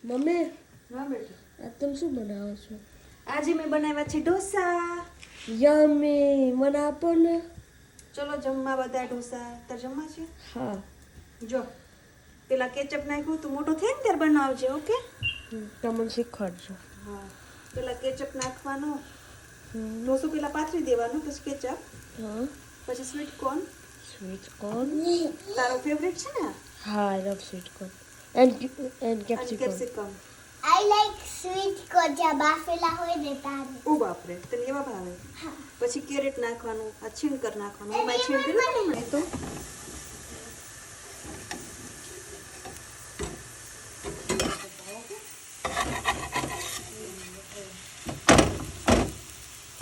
Mummy હા બેટા, આ તમે શું બનાવો છો? આજે મેં બનાવ્યા છે ઢોસા. યમ્મી, મને આપો ને. ચલો જમવા બધા ઢોસા. તાર જમવા છે? હા. જો પેલા કેચઅપ નાખ્યું તું મોટો થાય ને ત્યારે બનાવજે. ઓકે? તમને શીખવાડજો. હા. પેલા કેચઅપ નાખવાનું, હમ. ઢોસું પેલા પાથરી દેવાનું, પછી કેચઅપ, હા. પછી સ્વીટ કોર્ન. Sweet corn. તારો ફેવરેટ છે ને? હા, આઈ લવ સ્વીટ કોર્ન. એન્ડ અને capsicum. Capsicum. I like sweet corn જ્યાં બાફેલા હોય ને તારે. ઓ બાપરે, તને એવા ભાવે? પછી કેરેટ નાખવાનું, આ છીણ કર નાખવાનું. એમાં છીણ કર્યું ને તો